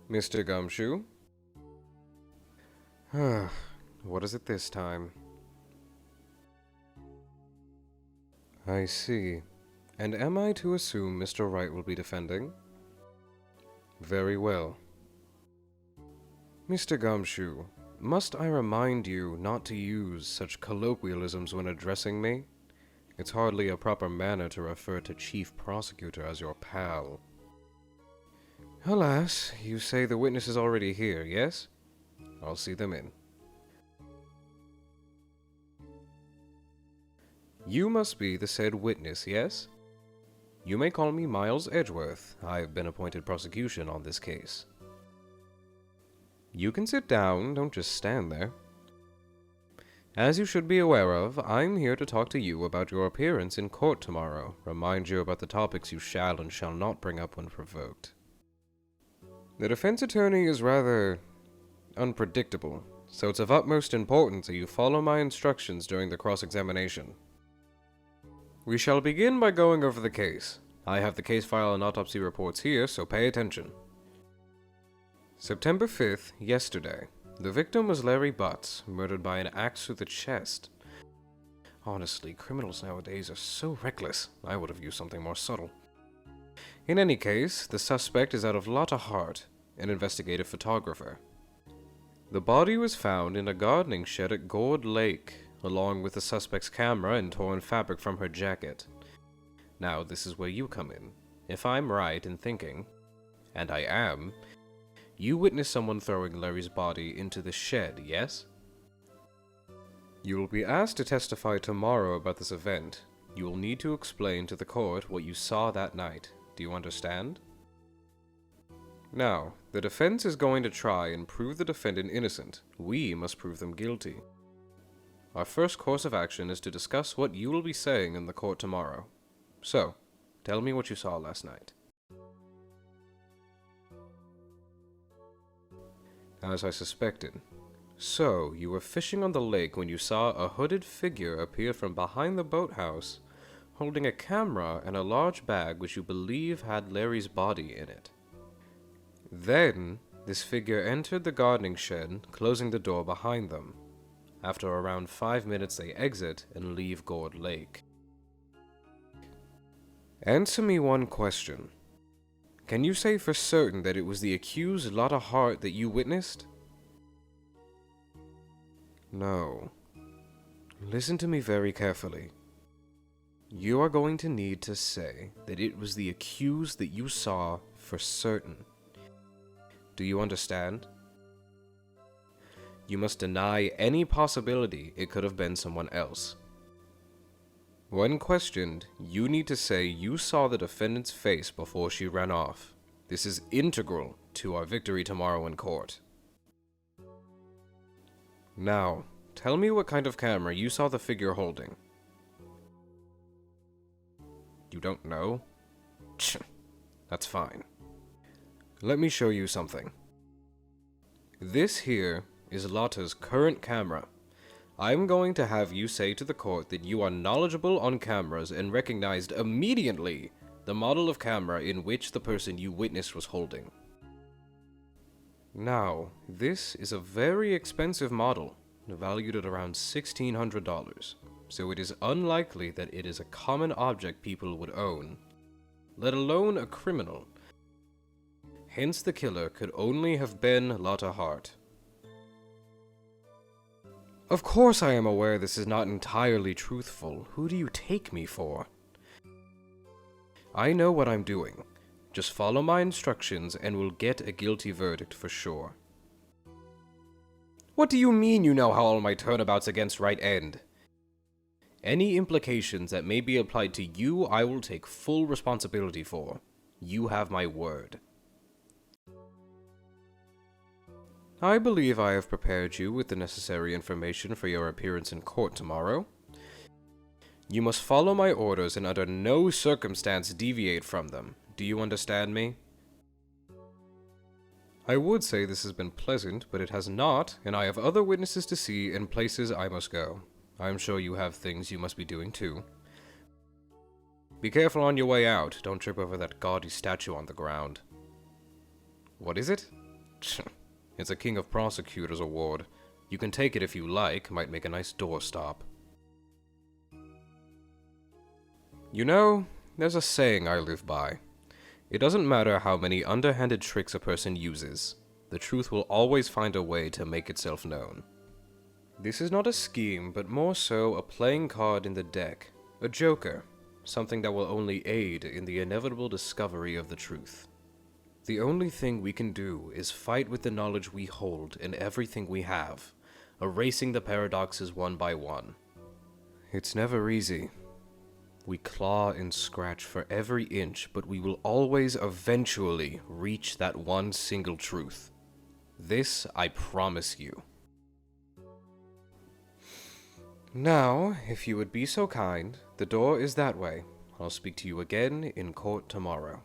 Mr. Gumshoe? What is it this time? I see. And am I to assume Mr. Wright will be defending? Very well. Mr. Gumshoe, must I remind you not to use such colloquialisms when addressing me? It's hardly a proper manner to refer to Chief Prosecutor as your pal. Alas, you say the witness is already here, yes? I'll see them in. You must be the said witness, yes? You may call me Miles Edgeworth. I have been appointed prosecution on this case. You can sit down, don't just stand there. As you should be aware of, I'm here to talk to you about your appearance in court tomorrow, remind you about the topics you shall and shall not bring up when provoked. The defense attorney is rather unpredictable, so it's of utmost importance that you follow my instructions during the cross-examination. We shall begin by going over the case. I have the case file and autopsy reports here, so pay attention. September 5th, yesterday. The victim was Larry Butts, murdered by an axe through the chest. Honestly, criminals nowadays are so reckless. I would have used something more subtle. In any case, the suspect is out of Lotta Hart, an investigative photographer. The body was found in a gardening shed at Gourd Lake, along with the suspect's camera and torn fabric from her jacket. Now, this is where you come in. If I'm right in thinking, and I am, you witnessed someone throwing Larry's body into the shed, yes? You will be asked to testify tomorrow about this event. You will need to explain to the court what you saw that night. Do you understand? Now, the defense is going to try and prove the defendant innocent. We must prove them guilty. Our first course of action is to discuss what you will be saying in the court tomorrow. So, tell me what you saw last night. As I suspected. So, you were fishing on the lake when you saw a hooded figure appear from behind the boathouse, holding a camera and a large bag which you believe had Larry's body in it. Then, this figure entered the gardening shed, closing the door behind them. After around 5 minutes they exit and leave Gourd Lake. Answer me one question. Can you say for certain that it was the accused Lotta Hart that you witnessed? No. Listen to me very carefully. You are going to need to say that it was the accused that you saw for certain. Do you understand? You must deny any possibility it could have been someone else. When questioned, you need to say you saw the defendant's face before she ran off. This is integral to our victory tomorrow in court. Now, tell me what kind of camera you saw the figure holding. You don't know? That's fine. Let me show you something. This here is Lotta's current camera. I'm going to have you say to the court that you are knowledgeable on cameras and recognized immediately the model of camera in which the person you witnessed was holding. Now, this is a very expensive model, valued at around $1,600, so it is unlikely that it is a common object people would own, let alone a criminal. Hence the killer could only have been Lotta Hart. Of course I am aware this is not entirely truthful. Who do you take me for? I know what I'm doing. Just follow my instructions and we'll get a guilty verdict for sure. What do you mean you know how all my turnabouts against Wright end? Any implications that may be applied to you, I will take full responsibility for. You have my word. I believe I have prepared you with the necessary information for your appearance in court tomorrow. You must follow my orders and under no circumstance deviate from them. Do you understand me? I would say this has been pleasant, but it has not, and I have other witnesses to see and places I must go. I am sure you have things you must be doing too. Be careful on your way out. Don't trip over that gaudy statue on the ground. What is it? It's a King of Prosecutors award. You can take it if you like, might make a nice doorstop. You know, there's a saying I live by. It doesn't matter how many underhanded tricks a person uses, the truth will always find a way to make itself known. This is not a scheme, but more so a playing card in the deck, a joker, something that will only aid in the inevitable discovery of the truth. The only thing we can do is fight with the knowledge we hold in everything we have, erasing the paradoxes one by one. It's never easy. We claw and scratch for every inch, but we will always eventually reach that one single truth. This I promise you. Now, if you would be so kind, the door is that way. I'll speak to you again in court tomorrow.